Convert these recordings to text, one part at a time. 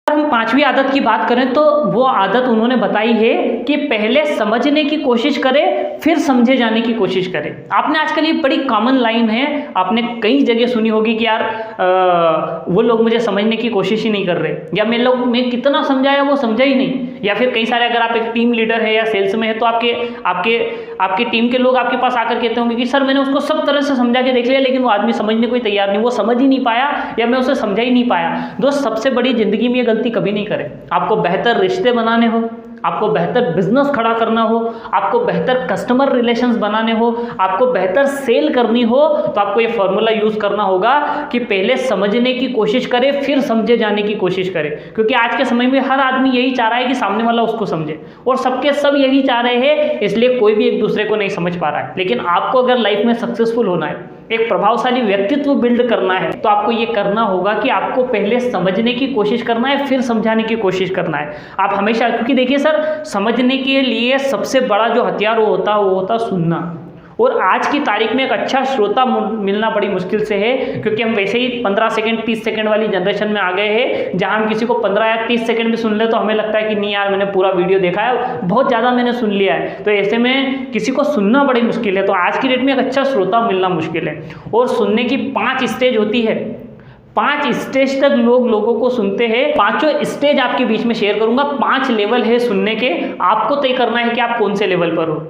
अगर हम पांचवी आदत की बात करें तो वो आदत उन्होंने बताई है कि पहले समझने की कोशिश करें फिर समझे जाने की कोशिश करें। आपने आजकल ये बड़ी कॉमन लाइन है, आपने कई जगह सुनी होगी कि यार वो लोग मुझे समझने की कोशिश ही नहीं कर रहे, या मैं कितना समझाया वो समझा ही नहीं। या फिर कई सारे, अगर आप एक टीम लीडर है या सेल्स में है तो आपके टीम के लोग आपके पास आकर कहते होंगे कि सर मैंने उसको सब तरह से समझा के देख लिया लेकिन वो आदमी समझने को ही तैयार नहीं, वो समझ ही नहीं पाया या मैं उसे समझा ही नहीं पाया। दोस्त, सबसे बड़ी जिंदगी में ये गलती कभी नहीं करें। आपको बेहतर रिश्ते बनाने हो, आपको बेहतर बिजनेस खड़ा करना हो, आपको बेहतर कस्टमर रिलेशंस बनाने हो, आपको बेहतर सेल करनी हो, तो आपको ये फॉर्मूला यूज करना होगा कि पहले समझने की कोशिश करे फिर समझे जाने की कोशिश करे। क्योंकि आज के समय में हर आदमी यही चाह रहा है कि सामने वाला उसको समझे, और सबके सब यही चाह रहे हैं, इसलिए कोई भी एक दूसरे को नहीं समझ पा रहा है। लेकिन आपको अगर लाइफ में सक्सेसफुल होना है, एक प्रभावशाली व्यक्तित्व बिल्ड करना है, तो आपको ये करना होगा कि आपको पहले समझने की कोशिश करना है फिर समझाने की कोशिश करना है। आप हमेशा, क्योंकि देखिए सर, समझने के लिए सबसे बड़ा जो हथियार वो होता सुनना। और आज की तारीख में एक अच्छा श्रोता मिलना बड़ी मुश्किल से है, क्योंकि हम वैसे ही 15 सेकंड 30 सेकंड वाली जनरेशन में आ गए हैं, जहां हम किसी को 15 या 30 सेकंड में सुन ले तो हमें लगता है कि नहीं यार, मैंने पूरा वीडियो देखा है, बहुत ज़्यादा मैंने सुन लिया है। तो ऐसे में किसी को सुनना बड़ी मुश्किल है। तो आज की डेट में एक अच्छा श्रोता मिलना मुश्किल है। और सुनने की 5 स्टेज होती है, 5 स्टेज तक लोगों को सुनते हैं। 5 स्टेज आपके बीच में शेयर करूंगा। 5 लेवल है सुनने के, आपको तय करना है कि आप कौन से लेवल पर हो।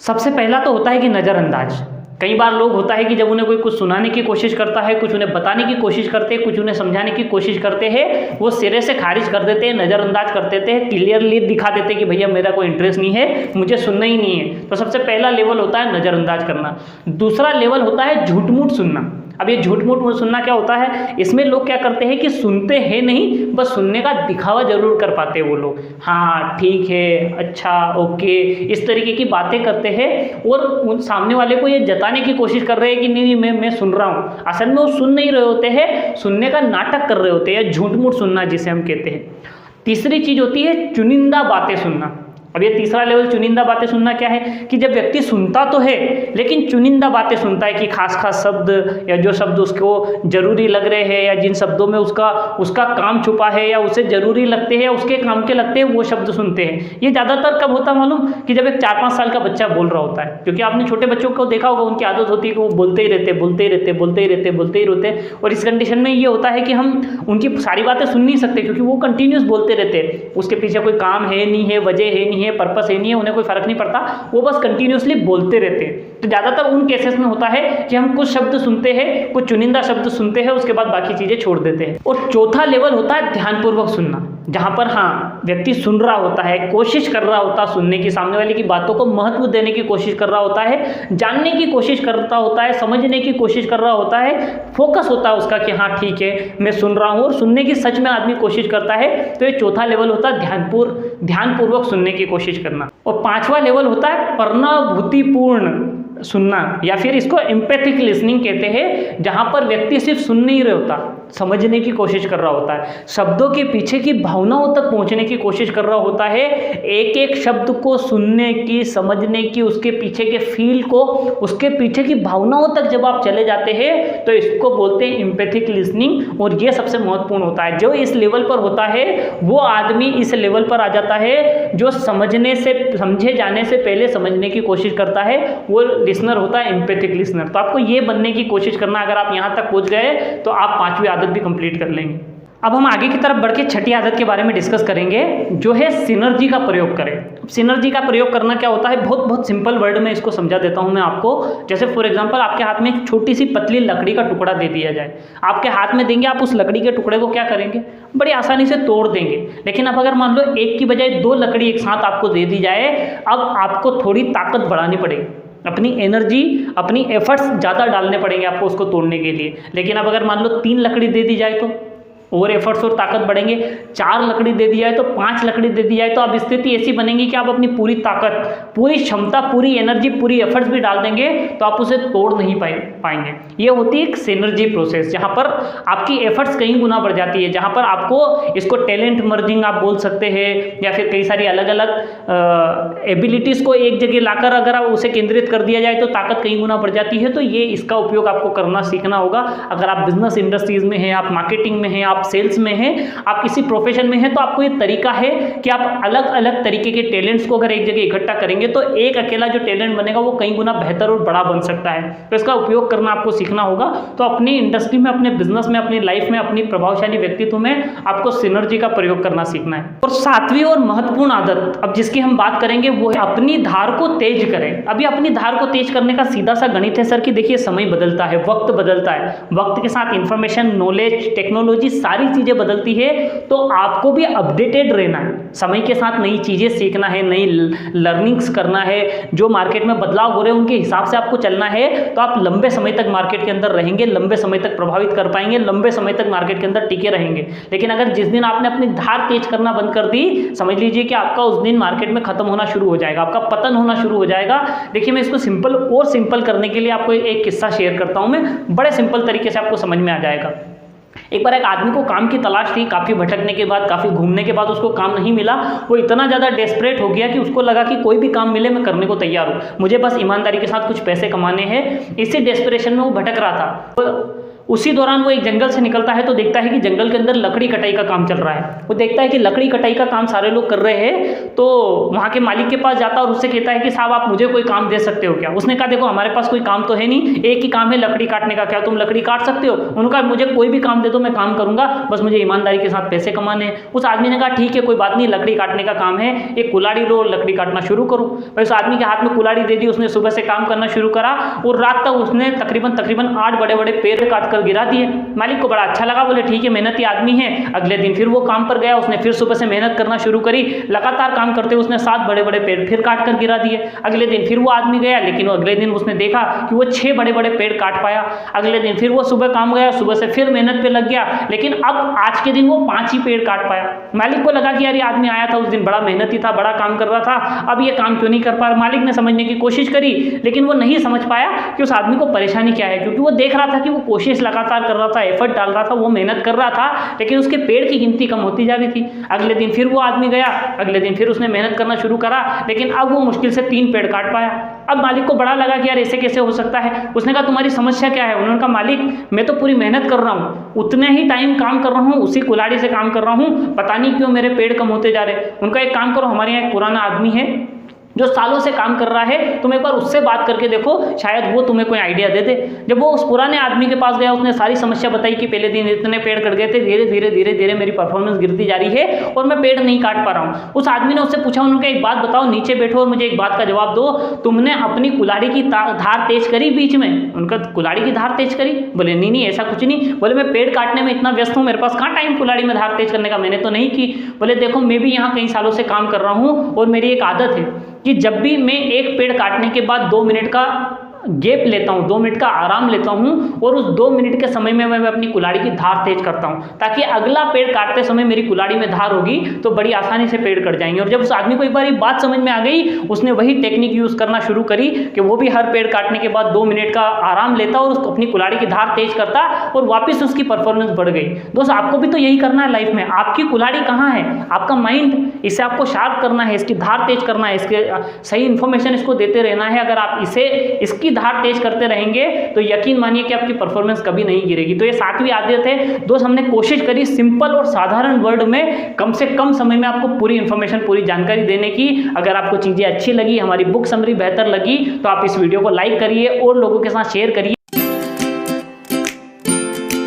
सबसे पहला तो होता है कि नज़रअंदाज। कई बार लोग होता है कि जब उन्हें कोई कुछ सुनाने की कोशिश करता है, कुछ उन्हें बताने की कोशिश करते हैं, कुछ उन्हें समझाने की कोशिश करते हैं, वो सिरे से खारिज कर देते हैं, नज़रअंदाज कर देते हैं, क्लियरली दिखा देते हैं कि भैया मेरा कोई इंटरेस्ट नहीं है, मुझे सुनना ही नहीं है। तो सबसे पहला लेवल होता है नज़रअंदाज करना। दूसरा लेवल होता है झूठ मूठ सुनना। अब ये झूठ मूठ सुनना क्या होता है, इसमें लोग क्या करते हैं कि सुनते हैं नहीं, बस सुनने का दिखावा जरूर कर पाते हैं वो लोग। हाँ ठीक है, अच्छा, ओके, इस तरीके की बातें करते हैं और उन सामने वाले को ये जताने की कोशिश कर रहे हैं कि नहीं मैं सुन रहा हूँ। असल में वो सुन नहीं रहे होते हैं, सुनने का नाटक कर रहे होते हैं, झूठ मूठ सुनना जिसे हम कहते हैं। तीसरी चीज होती है चुनिंदा बातें सुनना। अब ये तीसरा लेवल चुनिंदा बातें सुनना क्या है कि जब व्यक्ति सुनता तो है लेकिन चुनिंदा बातें सुनता है, कि खास शब्द या जो शब्द उसको जरूरी लग रहे हैं या जिन शब्दों में उसका काम छुपा है या उसे जरूरी लगते हैं या उसके काम के लगते हैं, वो शब्द सुनते हैं। ये ज़्यादातर कब होता है मालूम, कि जब एक 4-5 साल का बच्चा बोल रहा होता है। क्योंकि आपने छोटे बच्चों को देखा होगा, उनकी आदत होती है कि वो बोलते ही रहते। और इस कंडीशन में ये होता है कि हम उनकी सारी बातें सुन नहीं सकते, क्योंकि वो कंटिन्यूस बोलते रहते हैं। उसके पीछे कोई काम है नहीं है, वजह है नहीं है, पर्पस है नहीं है, उन्हें कोई फर्क नहीं पड़ता, वो बस कंटिन्यूअसली बोलते रहते हैं। तो ज्यादातर उन केसेस में होता है कि हम कुछ शब्द सुनते हैं, कुछ चुनिंदा शब्द सुनते हैं, उसके बाद बाकी चीजें छोड़ देते हैं। और चौथा लेवल होता है ध्यानपूर्वक सुनना, जहां पर हाँ व्यक्ति सुन रहा होता है, कोशिश कर रहा होता है सुनने की, सामने वाले की बातों को महत्व देने की कोशिश कर रहा होता है, जानने की कोशिश करता होता है, समझने की कोशिश कर रहा होता है, फोकस होता है उसका कि हाँ ठीक है मैं सुन रहा हूँ, और सुनने की सच में आदमी कोशिश करता है। तो ये चौथा लेवल होता है ध्यानपूर्वक सुनने की कोशिश करना। और 5वां लेवल होता है परणाभूतिपूर्ण सुनना, या फिर इसको एम्पैथिक लिसनिंग कहते हैं, जहां पर व्यक्ति सिर्फ सुन नहीं रहा होता, समझने की कोशिश कर रहा होता है, शब्दों के पीछे की भावनाओं तक पहुंचने की कोशिश कर रहा होता है। एक एक शब्द को सुनने की, समझने की, उसके पीछे के फील को, उसके पीछे की भावनाओं तक जब आप चले जाते हैं तो इसको बोलते हैं एम्पैथिक लिसनिंग। और ये सबसे महत्वपूर्ण होता है। जो इस लेवल पर होता है वो आदमी इस लेवल पर आ जाता है जो समझे जाने से पहले समझने की कोशिश करता है, वो लिसनर होता है एम्पैथिक लिसनर। तो आपको ये बनने की कोशिश करना, अगर आप यहाँ तक पहुँच गए तो आप 5वीं आदत भी कंप्लीट कर लेंगे। अब हम आगे की तरफ बढ़ के 6ठी आदत के बारे में डिस्कस करेंगे, जो है सिनर्जी का प्रयोग करें। सिनर्जी का प्रयोग करना क्या होता है, बहुत सिंपल वर्ड में इसको समझा देता हूं मैं आपको। जैसे फॉर एग्जांपल आपके हाथ में एक छोटी सी पतली लकड़ी का टुकड़ा दे दिया जाए, आपके हाथ में देंगे, आप उस लकड़ी के टुकड़े को क्या करेंगे, बड़ी आसानी से तोड़ देंगे। लेकिन अब अगर मान लो एक की बजाय 2 लकड़ी एक साथ आपको दे दी जाए, अब आपको थोड़ी ताकत बढ़ानी पड़ेगी, अपनी एनर्जी, अपनी एफर्ट्स ज़्यादा डालने पड़ेंगे आपको उसको तोड़ने के लिए। लेकिन अब अगर मान लो 3 लकड़ी दे दी जाए तो और एफर्ट्स और ताकत बढ़ेंगे, 4 लकड़ी दे दी जाए तो 5 लकड़ी दे दी जाए तो अब स्थिति ऐसी बनेगी कि आप अपनी पूरी ताकत, पूरी क्षमता, पूरी एनर्जी, पूरी एफर्ट्स भी डाल देंगे तो आप उसे तोड़ नहीं पाएंगे। ये होती है एक सिनर्जी प्रोसेस, जहाँ पर आपकी एफर्ट्स कई गुना बढ़ जाती है, जहाँ पर आपको इसको टैलेंट मर्जिंग आप बोल सकते हैं, या फिर कई सारी अलग अलग एबिलिटीज़ को एक जगह लाकर अगर आप उसे केंद्रित कर दिया जाए तो ताकत कई गुना बढ़ जाती है। तो ये इसका उपयोग आपको करना सीखना होगा। अगर आप बिजनेस इंडस्ट्रीज में हैं, आप मार्केटिंग में हैं, आप आप सेल्स में हैं, आप किसी प्रोफेशन में हैं, तो आपको ये तरीका है कि आप अलग अलग तरीके के टैलेंट्स को अगर एक जगह इकट्ठा करेंगे तो एक अकेला जो टैलेंट बनेगा वो कई गुना बेहतर और बड़ा बन सकता है। तो इसका उपयोग करना आपको सीखना होगा। तो अपनी इंडस्ट्री में, अपने बिजनेस में, अपनी लाइफ में, अपनी प्रभावशाली व्यक्तित्व में आपको सिनर्जी का प्रयोग करना सीखना है। और सातवीं और महत्वपूर्ण आदत अब जिसकी हम बात करेंगे वो है अपनी धार को तेज करें। अभी अपनी धार को तेज करने का सीधा सा गणित है सर कि देखिए समय बदलता है, वक्त बदलता है, वक्त के साथ इंफॉर्मेशन, नॉलेज, टेक्नोलॉजी सारी चीजें बदलती है, तो आपको भी अपडेटेड रहना है, समय के साथ नई चीजें सीखना है, नई लर्निंग्स करना है, जो मार्केट में बदलाव हो रहे हैं उनके हिसाब से आपको चलना है। तो आप लंबे समय तक मार्केट के अंदर रहेंगे, लंबे समय तक प्रभावित कर पाएंगे, लंबे समय तक मार्केट के अंदर टिके रहेंगे। लेकिन अगर जिस दिन आपने अपनी धार तेज करना बंद कर दी, समझ लीजिए कि आपका उस दिन मार्केट में खत्म होना शुरू हो जाएगा, आपका पतन होना शुरू हो जाएगा। देखिए मैं इसको सिंपल और सिंपल करने के लिए आपको एक किस्सा शेयर करता हूं, मैं बड़े सिंपल तरीके से आपको समझ में आ जाएगा। एक बार एक आदमी को काम की तलाश थी, काफ़ी भटकने के बाद, काफ़ी घूमने के बाद उसको काम नहीं मिला। वो इतना ज़्यादा डेस्परेट हो गया कि उसको लगा कि कोई भी काम मिले मैं करने को तैयार हूँ, मुझे बस ईमानदारी के साथ कुछ पैसे कमाने हैं। इसी डेस्परेशन में वो भटक रहा था। उसी दौरान वो एक जंगल से निकलता है तो देखता है कि जंगल के अंदर लकड़ी कटाई का काम चल रहा है। वो देखता है कि लकड़ी कटाई का काम सारे लोग कर रहे हैं, तो वहाँ के मालिक के पास जाता है और उससे कहता है कि साहब आप मुझे कोई काम दे सकते हो क्या? उसने कहा देखो हमारे पास कोई काम तो है नहीं, एक ही काम है लकड़ी काटने का, क्या तुम लकड़ी काट सकते हो? उन्होंने कहा मुझे कोई भी काम दे दो मैं काम करूँगा, बस मुझे ईमानदारी के साथ पैसे कमाने हैं। उस आदमी ने कहा ठीक है कोई बात नहीं, लकड़ी काटने का काम है, एक कुल्हाड़ी लो और लकड़ी काटना शुरू करो। भाई उस आदमी के हाथ में कुल्हाड़ी दे दी, उसने सुबह से काम करना शुरू करा और रात तक उसने तकरीबन 8 बड़े बड़े पेड़ काट कर गिरा दिए। मालिक को बड़ा अच्छा लगा, बोले ठीक है मेहनती आदमी है। अगले दिन फिर वो काम पर गया, उसने फिर सुबह से मेहनत करना शुरू करी, लगातार काम करते हुए उसने 7 बड़े बड़े पेड़ फिर काट कर गिरा दिए। अगले दिन फिर वो आदमी गया, लेकिन वो अगले दिन उसने देखा कि वो 6 बड़े बड़े पेड़ काट पाया। अगले दिन फिर वो सुबह काम गया, सुबह से फिर मेहनत पे लग गया, लेकिन अब आज के दिन वो 5 ही पेड़ काट पाया। मालिक को लगा कि यार ये आदमी आया था उस दिन बड़ा मेहनती था, बड़ा काम कर रहा था, अब ये काम क्यों नहीं कर पा रहा। मालिक ने समझने की कोशिश करी, लेकिन वो नहीं समझ पाया कि उस आदमी को परेशानी क्या है, क्योंकि वो देख रहा था कि वो कोशिश लगातार कर रहा था, एफर्ट डाल रहा था, वो मेहनत कर रहा था, लेकिन उसके पेड़ की गिनती कम होती जा रही थी। अगले दिन फिर वो आदमी गया, अगले दिन फिर उसने मेहनत करना शुरू करा, लेकिन अब वो मुश्किल से 3 पेड़ काट पाया। अब मालिक को बड़ा लगा कि यार ऐसे कैसे हो सकता है। उसने कहा तुम्हारी समस्या क्या है? उन्होंने कहा मालिक मैं तो पूरी मेहनत कर रहा हूँ, उतने ही टाइम काम कर रहा हूँ, उसी कुल्हाड़ी से काम कर रहा हूँ, पता नहीं क्यों मेरे पेड़ कम होते जा रहे। उनका एक काम करो, हमारे यहाँ एक पुराना आदमी है जो सालों से काम कर रहा है, तुम एक बार उससे बात करके देखो, शायद वो तुम्हें कोई आइडिया दे दे। जब वो उस पुराने आदमी के पास गया, उसने सारी समस्या बताई कि पहले दिन इतने पेड़ कट गए थे, धीरे धीरे मेरी परफॉर्मेंस गिरती जा रही है और मैं पेड़ नहीं काट पा रहा हूँ। उस आदमी ने उससे पूछा, उन्होंने एक बात बताओ, नीचे बैठो और मुझे एक बात का जवाब दो, तुमने अपनी कुल्हाड़ी की धार तेज करी बीच में? उनका कुल्हाड़ी की धार तेज करी? बोले नहीं ऐसा कुछ नहीं। बोले मैं पेड़ काटने में इतना व्यस्त हूँ, मेरे पास कहाँ टाइम कुल्हाड़ी में धार तेज करने का, मैंने तो नहीं की। बोले देखो मैं भी यहाँ कई सालों से काम कर रहा हूँ और मेरी एक आदत है कि जब भी मैं एक पेड़ काटने के बाद 2 मिनट का गैप लेता हूँ, 2 मिनट का आराम लेता हूँ और उस 2 मिनट के समय में मैं अपनी कुल्हाड़ी की धार तेज करता हूँ, ताकि अगला पेड़ काटते समय मेरी कुल्हाड़ी में धार होगी तो बड़ी आसानी से पेड़ कट जाएंगे। और जब उस आदमी को एक बार ये बात समझ में आ गई, उसने वही टेक्निक यूज़ करना शुरू करी कि वो भी हर पेड़ काटने के बाद 2 मिनट का आराम लेता और उसको अपनी कुल्हाड़ी की धार तेज करता और वापस उसकी परफॉर्मेंस बढ़ गई। दोस्त आपको भी तो यही करना है लाइफ में। आपकी कुल्हाड़ी कहाँ है? आपका माइंड, इसे आपको शार्प करना है, इसकी धार तेज करना है, इसके सही इन्फॉर्मेशन इसको देते रहना है। अगर आप इसकी धार तेज करते रहेंगे तो यकीन मानिए कि आपकी परफॉर्मेंस कभी नहीं गिरेगी। तो ये 7वीं आदत है दोस्त, हमने कोशिश करी सिंपल और साधारण वर्ड में कम से कम समय में आपको पूरी इन्फॉर्मेशन, पूरी जानकारी देने की। अगर आपको चीजें अच्छी लगी, हमारी बुक समरी बेहतर लगी, तो आप इस वीडियो को लाइक करिए और लोगों के साथ शेयर करिए।